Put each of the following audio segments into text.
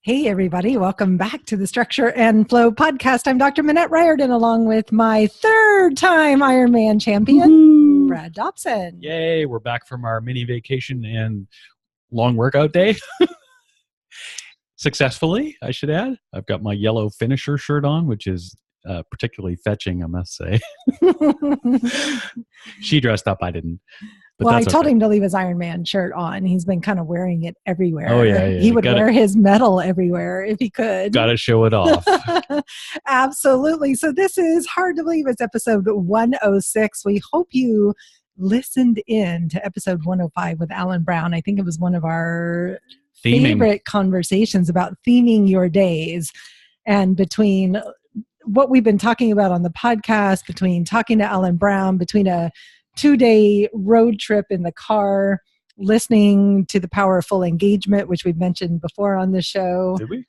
Hey, everybody. Welcome back to the Structure and Flow podcast. I'm Dr. Minette Riordan, along with my third-time Ironman champion, Brad Dobson. Yay, we're back from our mini vacation and long workout day. Successfully, I should add. I've got my yellow finisher shirt on, which is particularly fetching, I must say. She dressed up, I didn't. But well, I told him to leave his Ironman shirt on. He's been kind of wearing it everywhere. Oh, yeah. He would wear his medal everywhere if he could. Got to show it off. Absolutely. So this is hard to believe. It's episode 106. We hope you listened in to episode 105 with Alan Brown. I think it was one of our favorite conversations about theming your days. And between what we've been talking about on the podcast, between talking to Alan Brown, between a 2-day road trip in the car, listening to The Power of Full Engagement, which we've mentioned before on the show. Did we?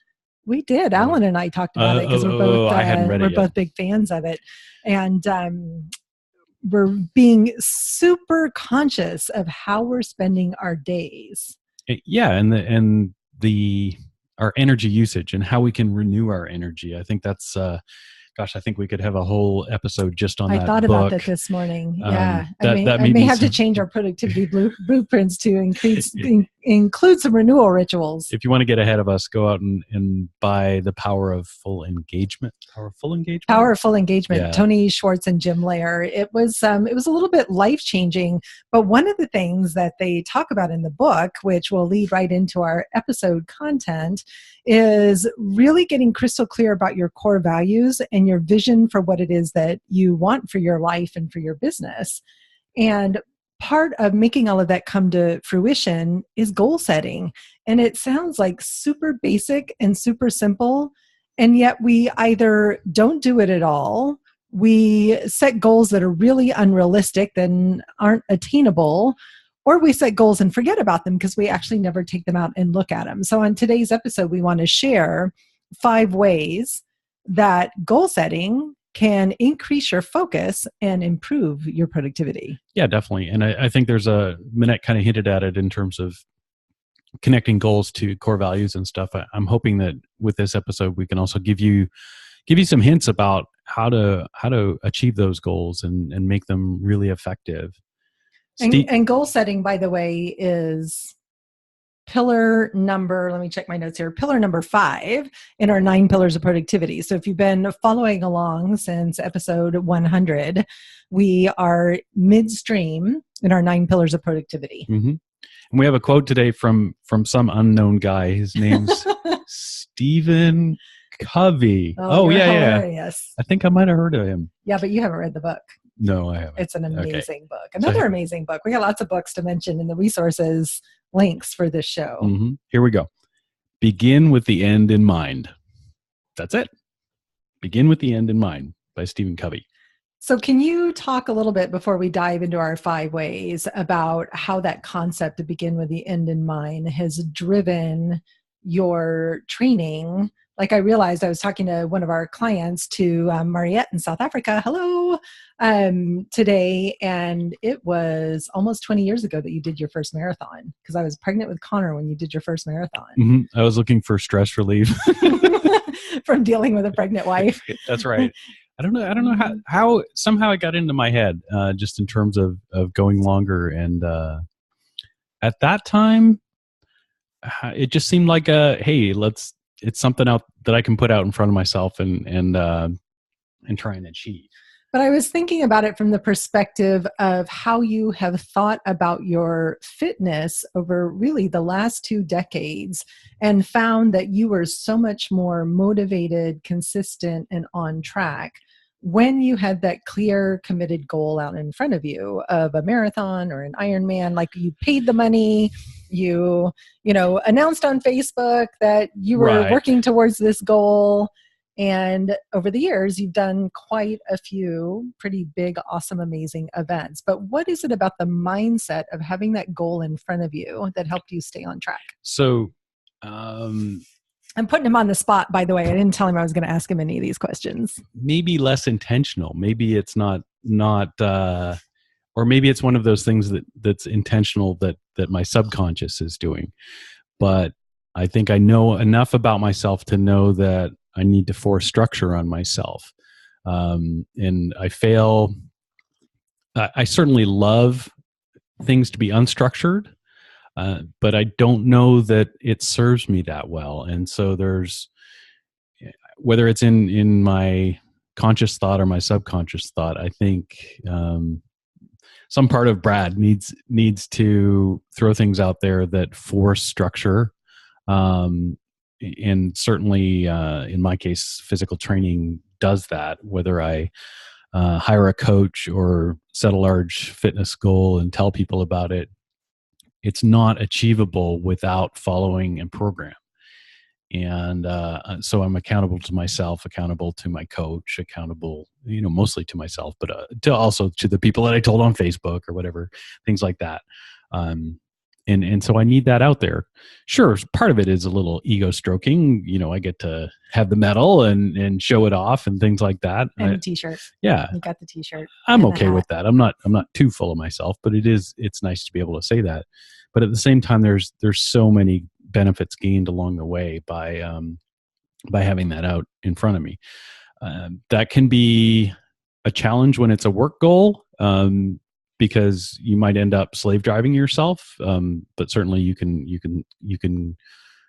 We did. Alan and I talked about it because we're both big fans of it. And we're being super conscious of how we're spending our days. Yeah, and our energy usage and how we can renew our energy. I think that's I think we could have a whole episode just on that. I thought about that this morning. Yeah. I may have to change our productivity blueprints to include some renewal rituals. If you want to get ahead of us, go out and buy The Power of Full Engagement. Power of Full Engagement? Power of Full Engagement. Yeah. Tony Schwartz and Jim Lair. It was a little bit life-changing, but one of the things that they talk about in the book, which will lead right into our episode content, is really getting crystal clear about your core values and your vision for what it is that you want for your life and for your business. And part of making all of that come to fruition is goal setting. And it sounds like super basic and super simple, and yet we either don't do it at all, we set goals that are really unrealistic and aren't attainable, or we set goals and forget about them because we actually never take them out and look at them. So on today's episode, we want to share 5 ways that goal setting can increase your focus and improve your productivity. Yeah, definitely. And I think Minette kind of hinted at it in terms of connecting goals to core values and stuff. I'm hoping that with this episode, we can also give you some hints about how to achieve those goals and make them really effective. And goal setting, by the way, is pillar number 5 in our 9 pillars of productivity. So if you've been following along since episode 100, we are midstream in our 9 pillars of productivity. Mm-hmm. And we have a quote today from some unknown guy. His name's Stephen Covey. Oh yeah. Hilarious. I think I might have heard of him. Yeah, but you haven't read the book. No, I haven't. It's an amazing book. Another amazing book. We got lots of books to mention in the resources links for this show. Mm-hmm. Here we go. Begin with the end in mind. That's it. Begin with the end in mind by Stephen Covey. So can you talk a little bit before we dive into our 5 ways about how that concept to begin with the end in mind has driven your training? Like I realized I was talking to one of our clients, to Mariette in South Africa, hello, today, and it was almost 20 years ago that you did your first marathon, because I was pregnant with Connor when you did your first marathon. Mm-hmm. I was looking for stress relief. From dealing with a pregnant wife. That's right. I don't know how somehow it got into my head, just in terms of going longer. And at that time, it just seemed like it's something out that I can put out in front of myself and try and achieve. But I was thinking about it from the perspective of how you have thought about your fitness over really the last 2 decades, and found that you were so much more motivated, consistent, and on track when you had that clear, committed goal out in front of you of a marathon or an Ironman. Like you paid the money, you announced on Facebook that you were working towards this goal. And over the years, you've done quite a few pretty big, awesome, amazing events. But what is it about the mindset of having that goal in front of you that helped you stay on track? So, I'm putting him on the spot, by the way. I didn't tell him I was going to ask him any of these questions. Maybe less intentional. Maybe it's not, or maybe it's one of those things that's intentional that my subconscious is doing. But I think I know enough about myself to know that I need to force structure on myself. And I fail. I certainly love things to be unstructured, but I don't know that it serves me that well. And so there's, whether it's in my conscious thought or my subconscious thought, I think some part of Brad needs to throw things out there that force structure. And certainly, in my case, physical training does that, whether I hire a coach or set a large fitness goal and tell people about it. It's not achievable without following a program. And so I'm accountable to myself, accountable to my coach, accountable, mostly to myself, but also to the people that I told on Facebook or whatever, things like that. And so I need that out there. Sure, part of it is a little ego stroking. I get to have the medal and show it off and things like that. And a T-shirt. Yeah, you got the T-shirt. I'm okay with that. I'm not too full of myself, but it's nice to be able to say that. But at the same time, there's so many benefits gained along the way by having that out in front of me. That can be a challenge when it's a work goal, because you might end up slave driving yourself. But certainly you can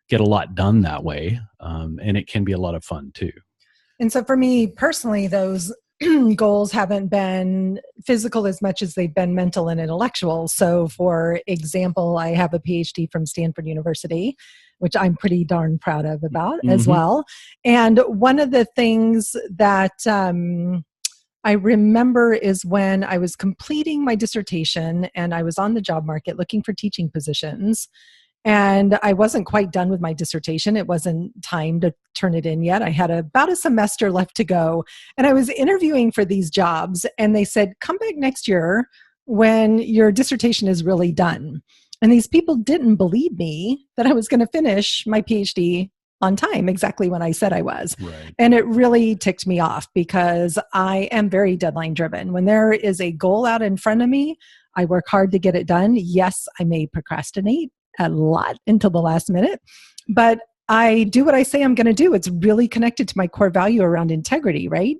get a lot done that way, and it can be a lot of fun too. And so for me personally, those goals haven't been physical as much as they've been mental and intellectual. So for example, I have a PhD from Stanford University, which I'm pretty darn proud of about as well. And one of the things that I remember is when I was completing my dissertation and I was on the job market looking for teaching positions. And I wasn't quite done with my dissertation. It wasn't time to turn it in yet. I had about a semester left to go. And I was interviewing for these jobs. And they said, come back next year when your dissertation is really done. And these people didn't believe me that I was going to finish my PhD on time, exactly when I said I was. Right. And it really ticked me off because I am very deadline driven. When there is a goal out in front of me, I work hard to get it done. Yes, I may procrastinate a lot until the last minute, but I do what I say I'm going to do. It's really connected to my core value around integrity, right?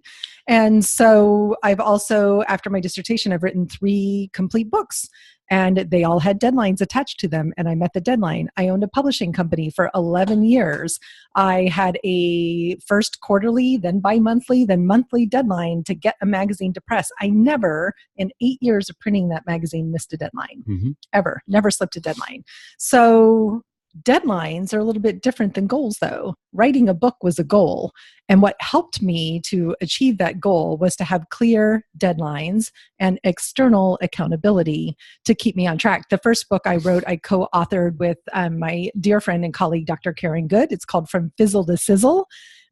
And so I've also, after my dissertation, I've written 3 complete books and they all had deadlines attached to them. And I met the deadline. I owned a publishing company for 11 years. I had a first quarterly, then bi-monthly, then monthly deadline to get a magazine to press. I never, in 8 years of printing that magazine, missed a deadline. Ever. Never slipped a deadline. So deadlines are a little bit different than goals, though. Writing a book was a goal. And what helped me to achieve that goal was to have clear deadlines and external accountability to keep me on track. The first book I wrote, I co-authored with my dear friend and colleague, Dr. Karen Good. It's called From Fizzle to Sizzle.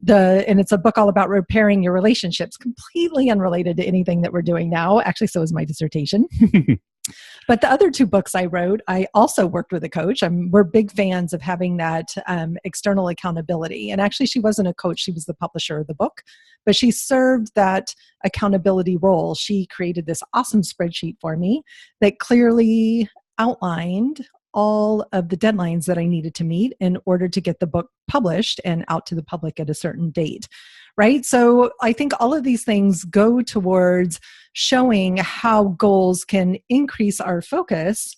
And it's a book all about repairing your relationships, completely unrelated to anything that we're doing now. Actually, so is my dissertation. But the other 2 books I wrote, I also worked with a coach. We're big fans of having that external accountability. And actually, she wasn't a coach. She was the publisher of the book. But she served that accountability role. She created this awesome spreadsheet for me that clearly outlined all of the deadlines that I needed to meet in order to get the book published and out to the public at a certain date. Right? So I think all of these things go towards showing how goals can increase our focus.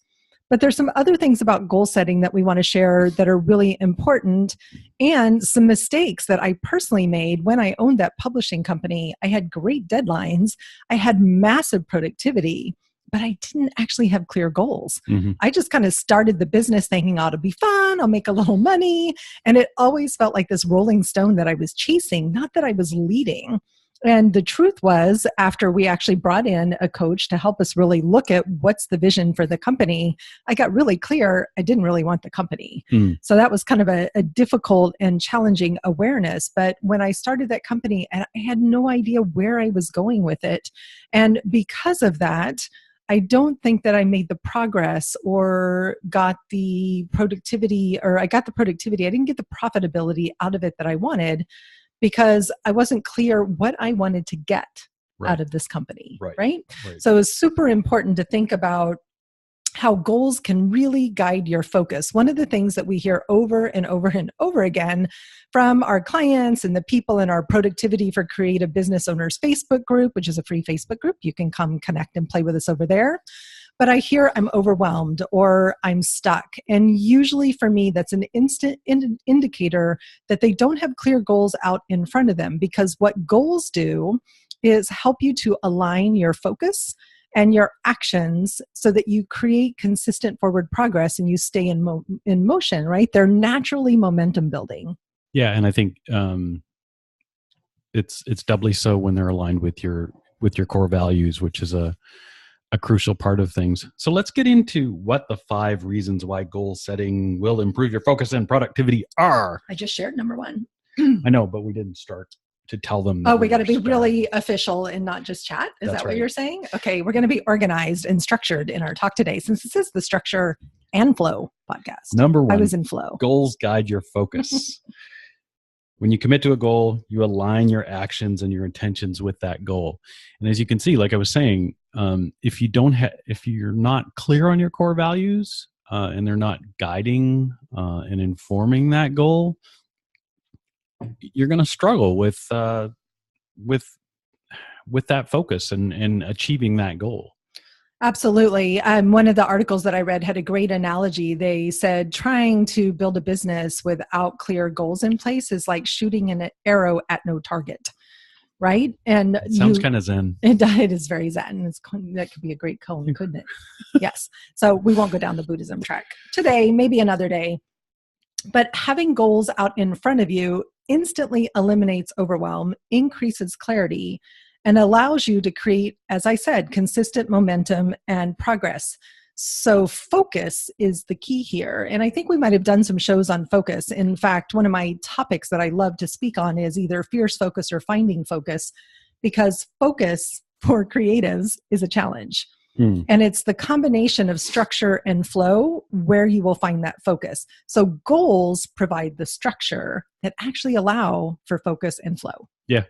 But there's some other things about goal setting that we want to share that are really important, and some mistakes that I personally made when I owned that publishing company. I had great deadlines. I had massive productivity, but I didn't actually have clear goals. I just kind of started the business thinking, oh, it'll be fun, I'll make a little money. And it always felt like this rolling stone that I was chasing, not that I was leading. And the truth was, after we actually brought in a coach to help us really look at what's the vision for the company, I got really clear I didn't really want the company. So that was kind of a difficult and challenging awareness. But when I started that company, I had no idea where I was going with it. And because of that, I don't think that I made the progress or got the productivity, or I got the productivity. I didn't get the profitability out of it that I wanted because I wasn't clear what I wanted to get out of this company. Right? So it's super important to think about how goals can really guide your focus. One of the things that we hear over and over and over again from our clients and the people in our Productivity for Creative Business Owners Facebook group, which is a free Facebook group. You can come connect and play with us over there. But I hear I'm overwhelmed or I'm stuck. And usually for me, that's an instant indicator that they don't have clear goals out in front of them, because what goals do is help you to align your focus and your actions so that you create consistent forward progress and you stay in motion, right? They're naturally momentum building. Yeah, and I think it's doubly so when they're aligned with your core values, which is a crucial part of things. So let's get into what the 5 reasons why goal setting will improve your focus and productivity are. I just shared number 1. I know, but we didn't start to tell them. Oh, we got to be really official and not just chat. Is that what you're saying? Okay, we're going to be organized and structured in our talk today, since this is the Structure and Flow podcast. Number 1, I was in flow. Goals guide your focus. When you commit to a goal, you align your actions and your intentions with that goal. And as you can see, like I was saying, if you're not clear on your core values and they're not guiding and informing that goal, you're going to struggle with that focus and achieving that goal. Absolutely. One of the articles that I read had a great analogy. They said trying to build a business without clear goals in place is like shooting an arrow at no target, right? And it sounds kind of zen. It is very zen. That could be a great koan, couldn't it? Yes. So we won't go down the Buddhism track today, maybe another day. But having goals out in front of you instantly eliminates overwhelm, increases clarity, and allows you to create, as I said, consistent momentum and progress. So focus is the key here. And I think we might have done some shows on focus. In fact, one of my topics that I love to speak on is either fierce focus or finding focus, because focus for creatives is a challenge. And it's the combination of structure and flow where you will find that focus. So goals provide the structure that actually allow for focus and flow. Yeah.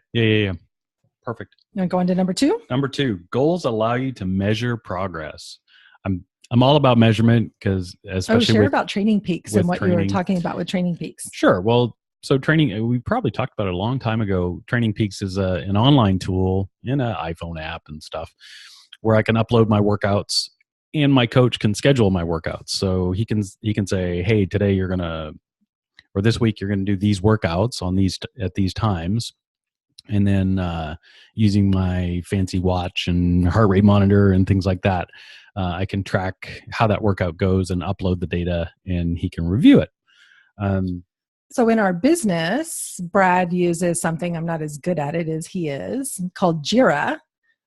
Perfect. You want to go on to number 2? Number 2, goals allow you to measure progress. I'm all about measurement, because especially share about Training Peaks and what you were talking about with Training Peaks. Sure. Well, so training, we probably talked about it a long time ago. Training Peaks is an online tool in an iPhone app and stuff, where I can upload my workouts and my coach can schedule my workouts. So he can say, hey, today or this week you're going to do these workouts at these times. And then using my fancy watch and heart rate monitor and things like that, I can track how that workout goes and upload the data, and he can review it. So in our business, Brad uses something, I'm not as good at it as he is, called Jira,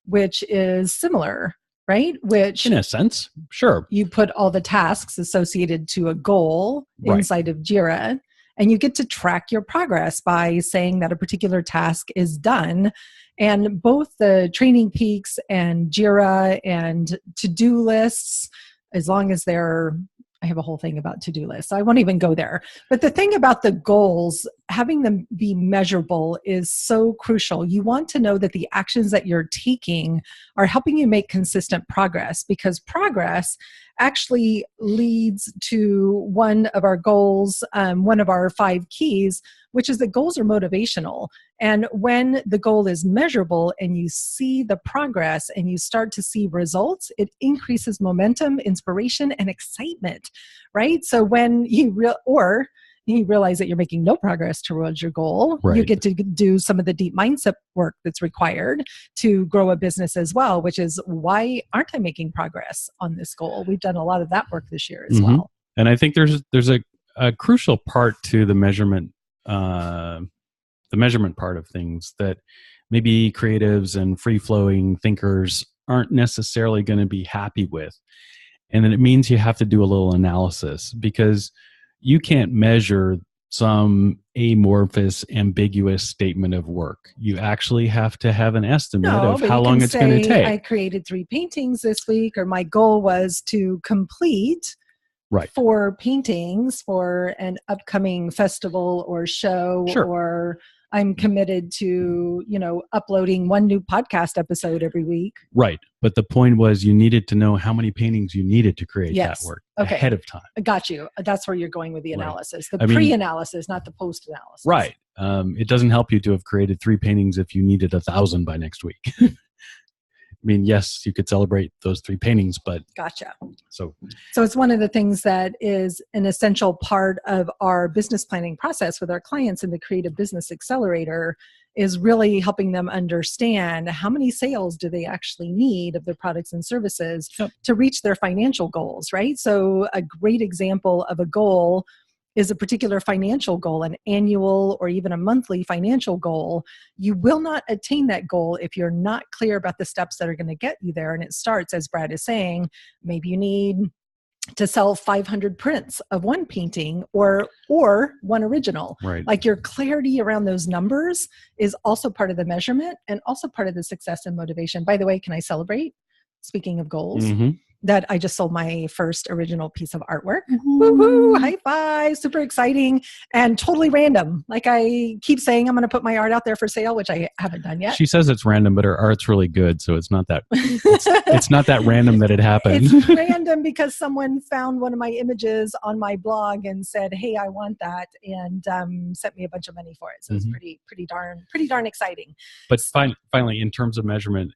which is similar, right? Which, in a sense, sure. You put all the tasks associated to a goal inside of Jira, and you get to track your progress by saying that a particular task is done. And both the Training Peaks and Jira and to-do lists, as long as I have a whole thing about to-do lists. I won't even go there. But the thing about the goals, having them be measurable is so crucial. You want to know that the actions that you're taking are helping you make consistent progress, because progress actually leads to one of our goals, one of our 5 keys, which is that goals are motivational. And when the goal is measurable and you see the progress and you start to see results, it increases momentum, inspiration, and excitement, right? So when you realize that you're making no progress towards your goal, you get to do some of the deep mindset work that's required to grow a business as well, which is, why aren't I making progress on this goal? We've done a lot of that work this year as well. And I think there's a crucial part to the measurement part of things that maybe creatives and free-flowing thinkers aren't necessarily going to be happy with. And then it means you have to do a little analysis, because you can't measure some amorphous, ambiguous statement of work. You actually have to have an estimate of how long it's going to take. I created 3 paintings this week, or my goal was to complete 4 paintings for an upcoming festival or show or I'm committed to, uploading one new podcast episode every week. Right. But the point was you needed to know how many paintings you needed to create Yes. that work Okay. ahead of time. I got you. That's where you're going with the Right. analysis, the pre-analysis, not the post-analysis. Right. It doesn't help you to have created 3 paintings if you needed 1,000 by next week. I mean, yes, you could celebrate those 3 paintings, but gotcha. So it's one of the things that is an essential part of our business planning process with our clients in the Creative Business Accelerator is really helping them understand how many sales do they actually need of their products and services to reach their financial goals, right? So a great example of a goal is a particular financial goal, an annual or even a monthly financial goal. You will not attain that goal if you're not clear about the steps that are going to get you there. And it starts, as Brad is saying, maybe you need to sell 500 prints of one painting or one original. Right. Like your clarity around those numbers is also part of the measurement and also part of the success and motivation. By the way, can I celebrate? Speaking of goals, that I just sold my first original piece of artwork. Woo-hoo, high five, super exciting and totally random. Like I keep saying, I'm going to put my art out there for sale, which I haven't done yet. She says it's random, but her art's really good. So it's not that, it's not that random that it happened. It's random because someone found one of my images on my blog and said, hey, I want that, and sent me a bunch of money for it. So it's pretty darn exciting. But finally, in terms of measurement,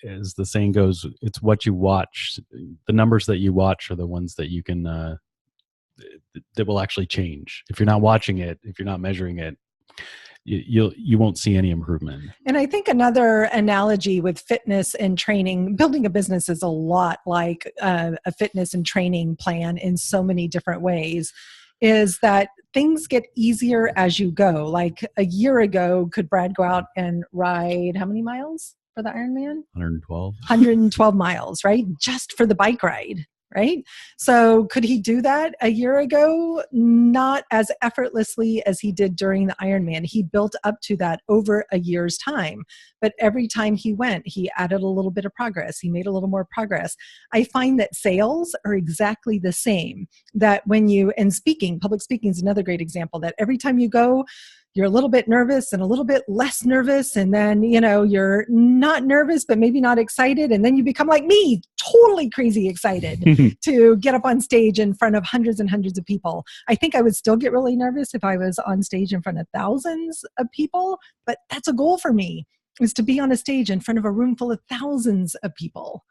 as the saying goes, it's what you watch. The numbers that you watch are the ones that you can that will actually change. If you're not watching it, if you're not measuring it, you won't see any improvement. And I think another analogy with fitness and training, building a business is a lot like a fitness and training plan in so many different ways, is that things get easier as you go. Like a year ago, could Brad go out and ride how many miles for the Ironman? 112. 112 miles, right? Just for the bike ride, right? So could he do that a year ago? Not as effortlessly as he did during the Ironman. He built up to that over a year's time. But every time he went, he added a little bit of progress. He made a little more progress. I find that sales are exactly the same. That when you, and speaking, public speaking is another great example, that every time you go, you're a little bit nervous and a little bit less nervous. And then, you're not nervous, but maybe not excited. And then you become like me, totally crazy excited to get up on stage in front of hundreds and hundreds of people. I think I would still get really nervous if I was on stage in front of thousands of people, but that's a goal for me, is to be on a stage in front of a room full of thousands of people,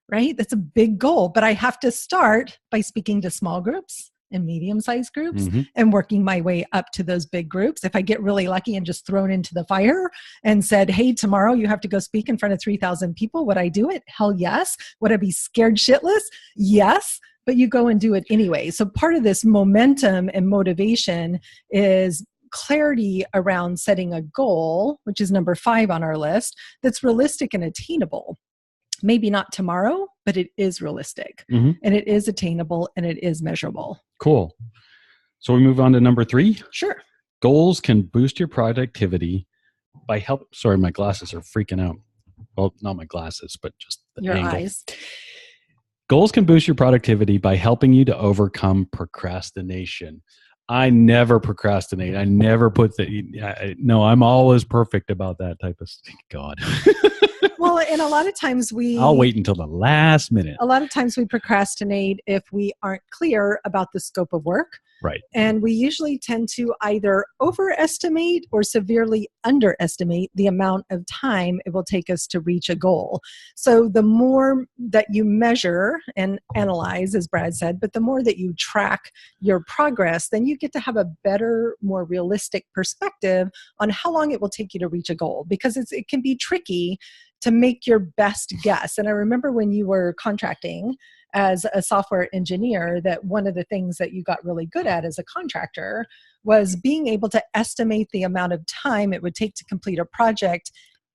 right? That's a big goal, but I have to start by speaking to small groups and medium-sized groups and working my way up to those big groups. If I get really lucky and just thrown into the fire and said, hey, tomorrow you have to go speak in front of 3,000 people, would I do it? Hell yes. Would I be scared shitless? Yes. But you go and do it anyway. So part of this momentum and motivation is clarity around setting a goal, which is number 5 on our list, that's realistic and attainable. Maybe not tomorrow, but it is realistic and it is attainable and it is measurable. Cool. So we move on to number 3. Sure. Goals can boost your productivity by sorry, my glasses are freaking out. Well, not my glasses, but just the your angle. eyes. Goals can boost your productivity by helping you to overcome procrastination. I never procrastinate. I never put no, I'm always perfect about that type of stuff. God. Well, and a lot of times I'll wait until the last minute. A lot of times we procrastinate if we aren't clear about the scope of work. Right. And we usually tend to either overestimate or severely underestimate the amount of time it will take us to reach a goal. So the more that you measure and analyze, as Brad said, but the more that you track your progress, then you get to have a better, more realistic perspective on how long it will take you to reach a goal, because it can be tricky to make your best guess. And I remember when you were contracting as a software engineer, that one of the things that you got really good at as a contractor was being able to estimate the amount of time it would take to complete a project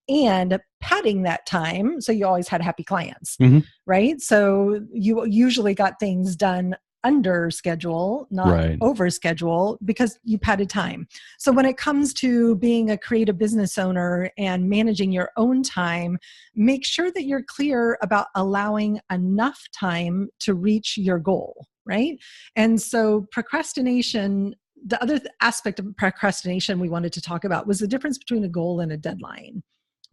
and padding that time. So you always had happy clients, right? So you usually got things done under schedule, not over schedule, because you padded time. So when it comes to being a creative business owner and managing your own time, make sure that you're clear about allowing enough time to reach your goal, right? And so procrastination the other aspect of procrastination we wanted to talk about was the difference between a goal and a deadline.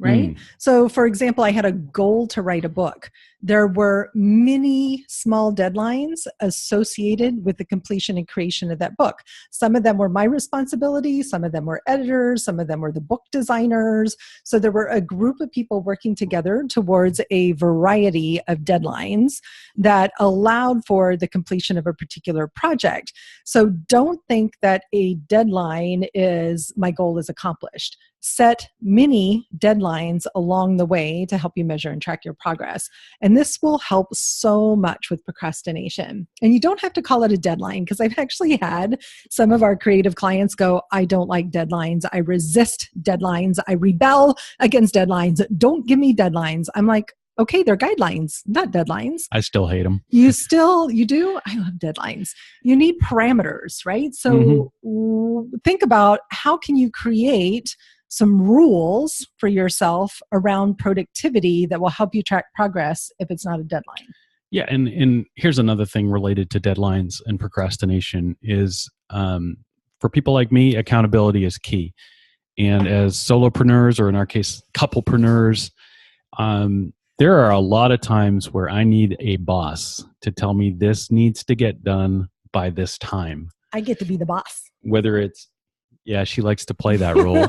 Right? So, for example, I had a goal to write a book. There were many small deadlines associated with the completion and creation of that book. Some of them were my responsibility. Some of them were editors. Some of them were the book designers. So there were a group of people working together towards a variety of deadlines that allowed for the completion of a particular project. So don't think that a deadline is my goal is accomplished. Set many deadlines along the way to help you measure and track your progress. And this will help so much with procrastination. And you don't have to call it a deadline, because I've actually had some of our creative clients go, I don't like deadlines. I resist deadlines. I rebel against deadlines. Don't give me deadlines. I'm like, okay, they're guidelines, not deadlines. I still hate them. You do? I love deadlines. You need parameters, right? So think about how can you create some rules for yourself around productivity that will help you track progress if it's not a deadline. Yeah, and here's another thing related to deadlines and procrastination is for people like me, accountability is key. And as solopreneurs, or in our case, couplepreneurs, there are a lot of times where I need a boss to tell me this needs to get done by this time. I get to be the boss. Whether it's she likes to play that role.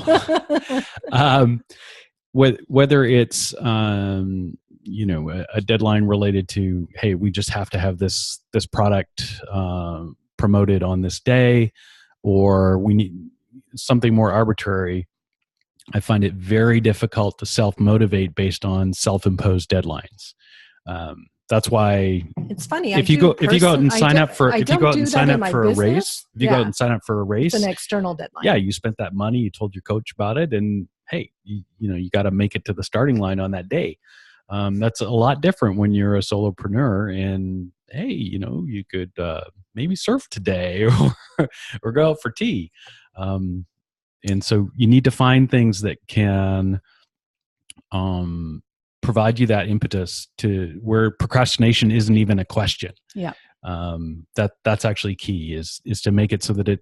Whether it's a deadline related to, hey, we just have to have this product promoted on this day, or we need something more arbitrary. I find it very difficult to self-motivate based on self-imposed deadlines. That's why it's funny. If you go out and sign up for a race, it's an external deadline. Yeah, you spent that money, you told your coach about it, and hey, you got to make it to the starting line on that day. That's a lot different when you're a solopreneur, and hey, you could maybe surf today or go out for tea. And so you need to find things that can provide you that impetus to where procrastination isn't even a question. Yeah. That's actually key is to make it so that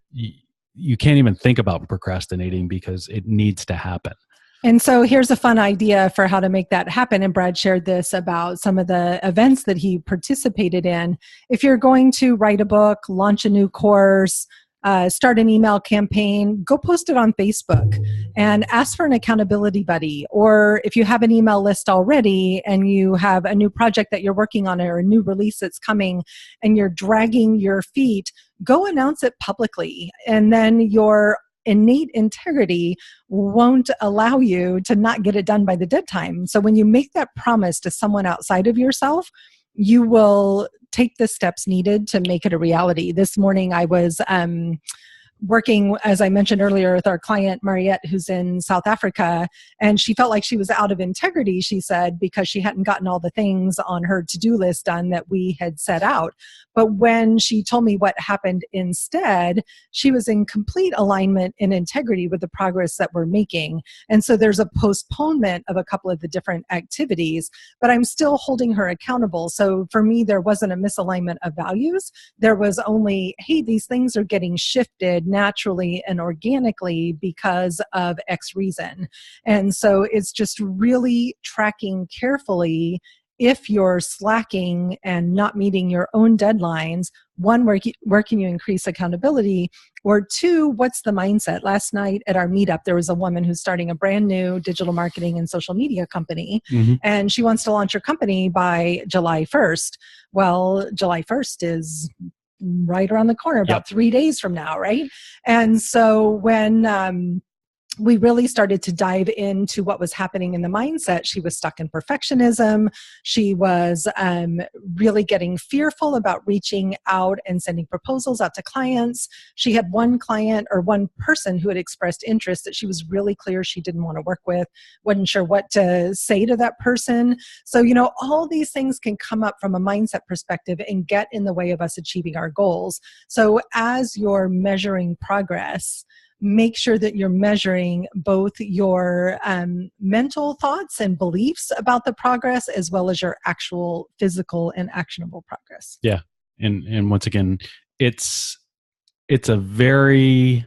you can't even think about procrastinating because it needs to happen. And so here's a fun idea for how to make that happen. And Brad shared this about some of the events that he participated in. If you're going to write a book, launch a new course, start an email campaign, go post it on Facebook and ask for an accountability buddy. Or if you have an email list already and you have a new project that you're working on or a new release that's coming and you're dragging your feet, go announce it publicly. And then your innate integrity won't allow you to not get it done by the dead time. So when you make that promise to someone outside of yourself, you will take the steps needed to make it a reality. This morning I was working, as I mentioned earlier, with our client, Mariette, who's in South Africa, and she felt like she was out of integrity, she said, because she hadn't gotten all the things on her to-do list done that we had set out. But when she told me what happened instead, she was in complete alignment and integrity with the progress that we're making. And so there's a postponement of a couple of the different activities, but I'm still holding her accountable. So for me, there wasn't a misalignment of values. There was only, hey, these things are getting shifted naturally and organically because of X reason. And so it's just really tracking carefully if you're slacking and not meeting your own deadlines. One, where can you increase accountability? Or two, what's the mindset? Last night at our meetup, there was a woman who's starting a brand new digital marketing and social media company, and she wants to launch her company by July 1st. Well, July 1st is right around the corner, about 3 days from now, right? And so when we really started to dive into what was happening in the mindset, she was stuck in perfectionism. She was really getting fearful about reaching out and sending proposals out to clients. She had one client or one person who had expressed interest that she was really clear she didn't want to work with, wasn't sure what to say to that person. So, all these things can come up from a mindset perspective and get in the way of us achieving our goals. So as you're measuring progress, make sure that you're measuring both your mental thoughts and beliefs about the progress as well as your actual physical and actionable progress. Yeah. And once again, it's it's a very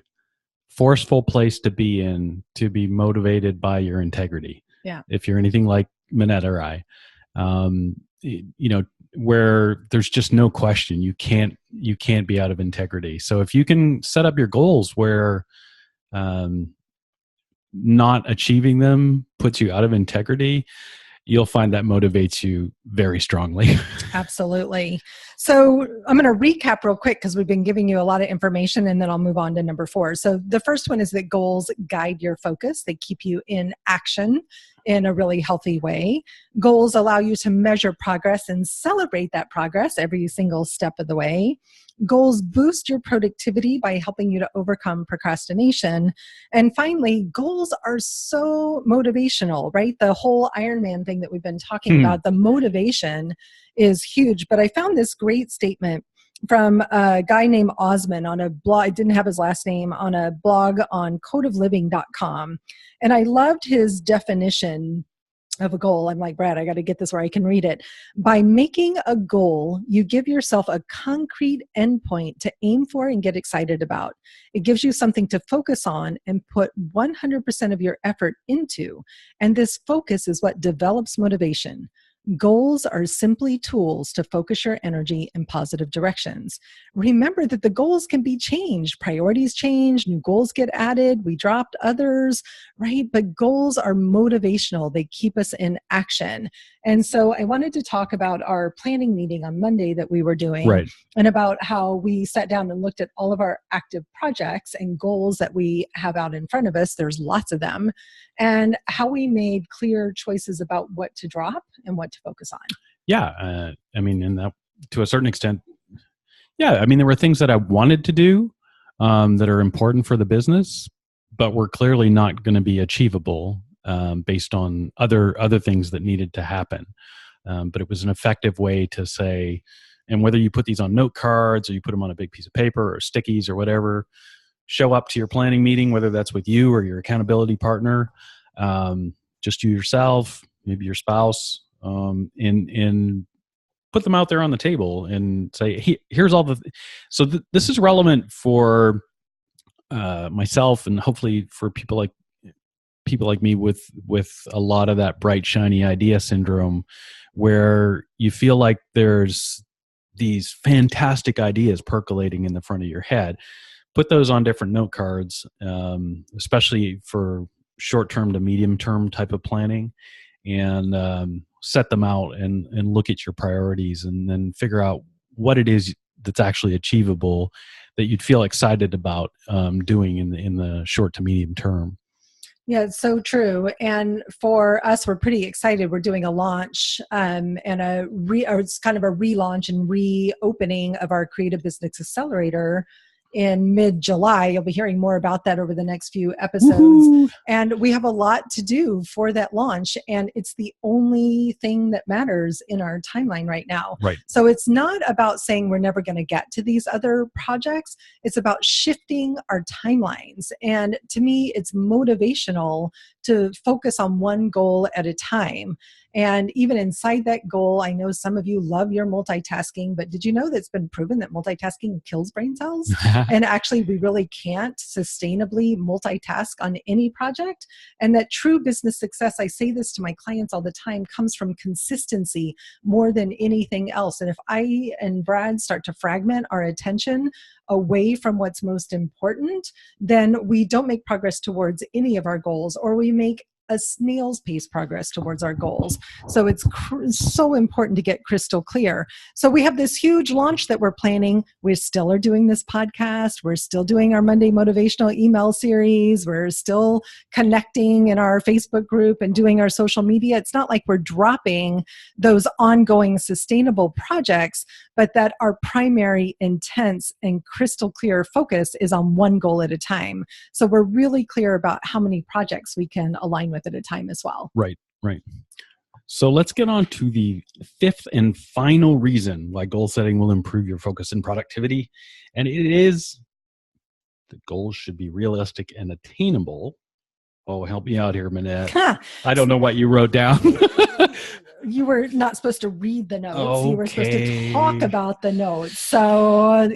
forceful place to be in, to be motivated by your integrity. Yeah. If you're anything like Minette or I, where there's just no question, you can't be out of integrity. So if you can set up your goals where not achieving them puts you out of integrity, you'll find that motivates you very strongly. Absolutely. So I'm going to recap real quick because we've been giving you a lot of information, and then I'll move on to number 4. So the first one is that goals guide your focus. They keep you in action in a really healthy way. Goals allow you to measure progress and celebrate that progress every single step of the way. Goals boost your productivity by helping you to overcome procrastination. And finally, goals are so motivational, right? The whole Ironman thing that we've been talking about, the motivation is huge. But I found this great statement from a guy named Osman on a blog. I didn't have his last name, on a blog on codeofliving.com. And I loved his definition of a goal. I'm like, Brad, I got to get this where I can read it. By making a goal, you give yourself a concrete endpoint to aim for and get excited about. It gives you something to focus on and put 100% of your effort into. And this focus is what develops motivation. Goals are simply tools to focus your energy in positive directions. Remember that the goals can be changed. Priorities change, new goals get added, we dropped others, right? But goals are motivational. They keep us in action. And so I wanted to talk about our planning meeting on Monday that we were doing, Right. And about how we sat down and looked at all of our active projects and goals that we have out in front of us. There's lots of them. And how we made clear choices about what to drop and what to focus on. Yeah. And that, to a certain extent, there were things that I wanted to do that are important for the business, but were clearly not going to be achievable based on other things that needed to happen. But it was an effective way to say, and whether you put these on note cards or you put them on a big piece of paper or stickies or whatever, show up to your planning meeting, whether that's with you or your accountability partner, just you yourself, maybe your spouse, and put them out there on the table and say, here's all the. So this is relevant for myself, and hopefully for people like me with a lot of that bright, shiny idea syndrome, where you feel like there's these fantastic ideas percolating in the front of your head. Put those on different note cards, especially for short-term to medium-term type of planning, and set them out and look at your priorities, and then figure out what it is that's actually achievable that you'd feel excited about doing in the short to medium term. Yeah, it's so true. And for us, we're pretty excited. We're doing a launch and it's kind of a relaunch and reopening of our Creative Business Accelerator in mid-July. You'll be hearing more about that over the next few episodes. Woo-hoo. And we have a lot to do for that launch. And it's the only thing that matters in our timeline right now. Right. So it's not about saying we're never going to get to these other projects. It's about shifting our timelines. And to me, it's motivational to focus on one goal at a time. And even inside that goal, I know some of you love your multitasking, but did you know that it's been proven that multitasking kills brain cells? And actually, we really can't sustainably multitask on any project. And that true business success, I say this to my clients all the time, comes from consistency more than anything else. And if I and Brad start to fragment our attention away from what's most important, then we don't make progress towards any of our goals, or we make a snail's pace progress towards our goals. So it's so important to get crystal clear. So we have this huge launch that we're planning. We still are doing this podcast. We're still doing our Monday motivational email series. We're still connecting in our Facebook group and doing our social media. It's not like we're dropping those ongoing sustainable projects, but that our primary intense and crystal clear focus is on one goal at a time. So we're really clear about how many projects we can align with at a time as well. Right. So let's get on to the fifth and final reason why goal setting will improve your focus and productivity. And it is that goals should be realistic and attainable. Oh, help me out here, Minette. I don't know what you wrote down. you were not supposed to read the notes. Okay. You were supposed to talk about the notes. So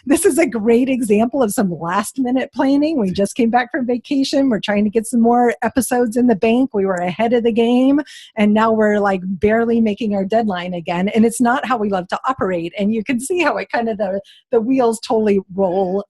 this is a great example of some last minute planning. We just came back from vacation. We're trying to get some more episodes in the bank. We were ahead of the game, and now we're like barely making our deadline again. And it's not how we love to operate. And you can see how it kind of the wheels totally fall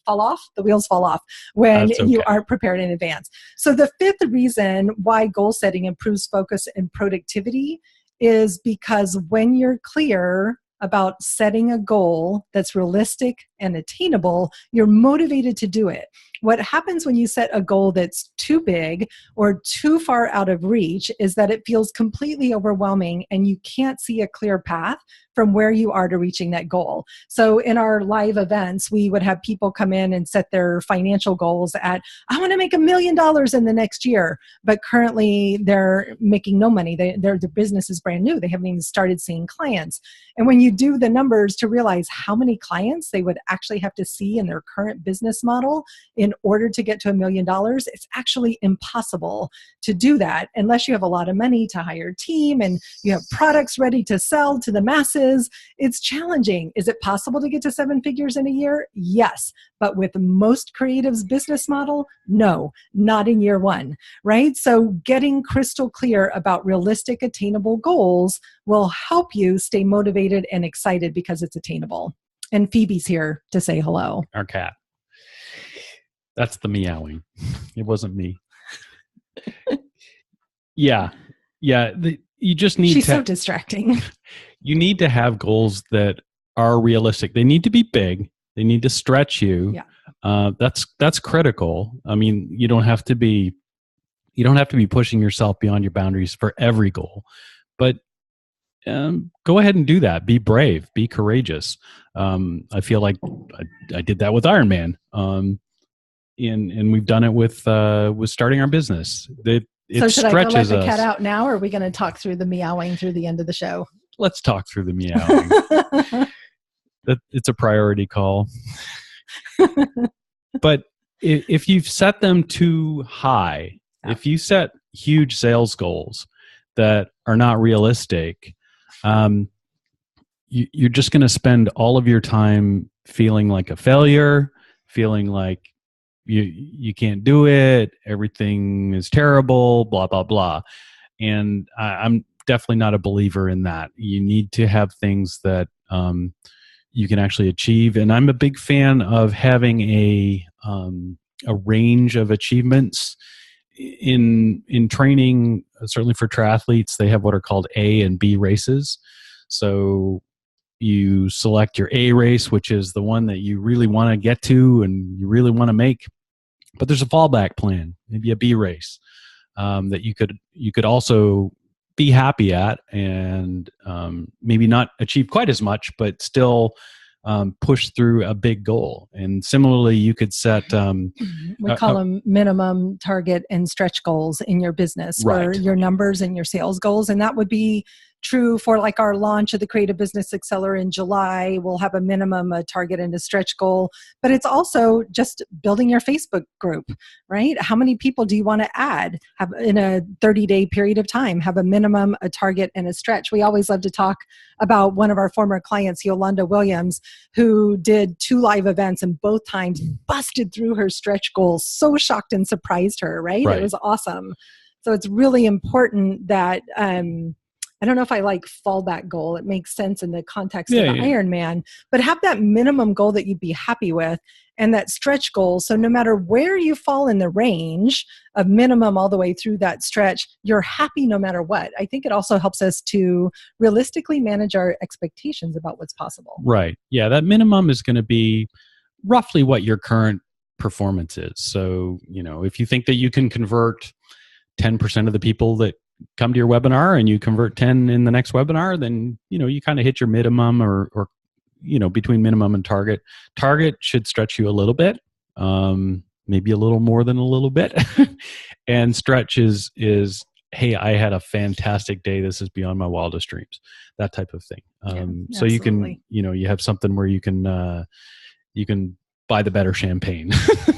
off. The wheels fall off when you aren't prepared in advance. So the fifth reason why goal setting improves focus and productivity is because when you're clear about setting a goal that's realistic and attainable, you're motivated to do it. What happens when you set a goal that's too big or too far out of reach is that it feels completely overwhelming and you can't see a clear path from where you are to reaching that goal. So in our live events, we would have people come in and set their financial goals at, I want to make $1 million in the next year. But currently they're making no money. Their business is brand new. They haven't even started seeing clients. And when you do the numbers to realize how many clients they would actually have to see in their current business model in order to get to $1 million, it's actually impossible to do that unless you have a lot of money to hire a team and you have products ready to sell to the masses. It's challenging. Is it possible to get to 7 figures in a year? Yes. But with most creatives' business model, no, not in year one, right? So getting crystal clear about realistic, attainable goals will help you stay motivated and excited because it's attainable. And Phoebe's here to say hello. Our cat. That's the meowing. It wasn't me. Yeah. You just need She's so distracting. You need to have goals that are realistic. They need to be big. They need to stretch you. Yeah. That's critical. I mean, you don't have to be pushing yourself beyond your boundaries for every goal, but go ahead and do that. Be brave. Be courageous. I feel like I did that with Ironman. And we've done it with starting our business. So should I go let the cat out now, or are we going to talk through the meowing through the end of the show? Let's talk through the meowing. It's a priority call. But if you've set them too high, if you set huge sales goals that are not realistic, you're just going to spend all of your time feeling like a failure, feeling like you can't do it, everything is terrible, blah, blah, blah. And I'm definitely not a believer in that. You need to have things that you can actually achieve. And I'm a big fan of having a range of achievements. In training, certainly for triathletes, they have what are called A and B races. So you select your A race, which is the one that you really want to get to and you really want to make. But there's a fallback plan, maybe a B race that you could also be happy at and maybe not achieve quite as much, but still push through a big goal. And similarly, you could set we call them minimum, target, and stretch goals in your business for your numbers and your sales goals. And that would be true for like our launch of the Creative Business Accelerator in July. We'll have a minimum, a target, and a stretch goal. But it's also just building your Facebook group, right? How many people do you want to add have in a 30-day period of time? Have a minimum, a target, and a stretch. We always love to talk about one of our former clients, Yolanda Williams, who did 2 live events and both times busted through her stretch goals. So shocked and surprised her, right? It was awesome. So it's really important that I don't know if I like fallback goal. It makes sense in the context of the Ironman, but have that minimum goal that you'd be happy with and that stretch goal. So no matter where you fall in the range of minimum all the way through that stretch, you're happy no matter what. I think it also helps us to realistically manage our expectations about what's possible. Right. Yeah. That minimum is going to be roughly what your current performance is. So, if you think that you can convert 10% of the people that come to your webinar and you convert 10 in the next webinar, then, you kind of hit your minimum or between minimum and target. Target should stretch you a little bit, maybe a little more than a little bit. And stretch is, hey, I had a fantastic day. This is beyond my wildest dreams, that type of thing. So you can, you have something where you can buy the better champagne.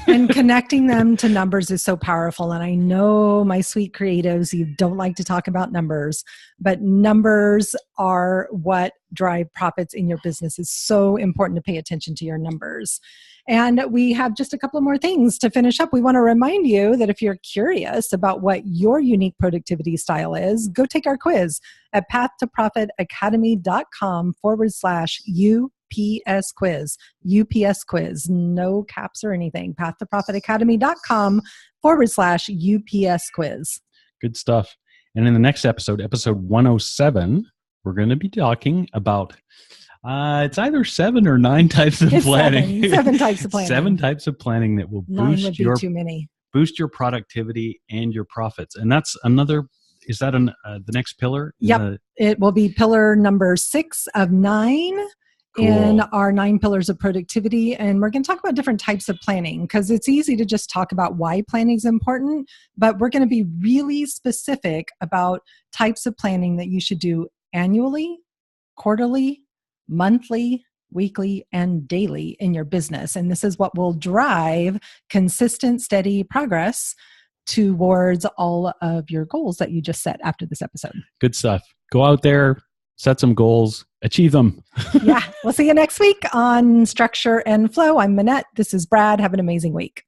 And connecting them to numbers is so powerful. And I know my sweet creatives, you don't like to talk about numbers, but numbers are what drive profits in your business. It's so important to pay attention to your numbers. And we have just a couple more things to finish up. We want to remind you that if you're curious about what your unique productivity style is, go take our quiz at pathtoprofitacademy.com/UPS quiz. UPS quiz, no caps or anything. pathtoprofitacademy.com/UPS quiz. Good stuff. And in the next episode, episode 107, we're going to be talking about it's either 7 or 9 types of planning. Seven types of planning. 7 types of planning that will 9 would boost be your too many. Boost your productivity and your profits. And that's another. Is that the next pillar? Yep. It will be pillar number 6 of 9 in our 9 pillars of productivity. And we're going to talk about different types of planning because it's easy to just talk about why planning is important, but we're going to be really specific about types of planning that you should do annually, quarterly, monthly, weekly, and daily in your business. And this is what will drive consistent, steady progress towards all of your goals that you just set after this episode. Good stuff. Go out there, set some goals, achieve them. Yeah. We'll see you next week on Structure and Flow. I'm Manette. This is Brad. Have an amazing week.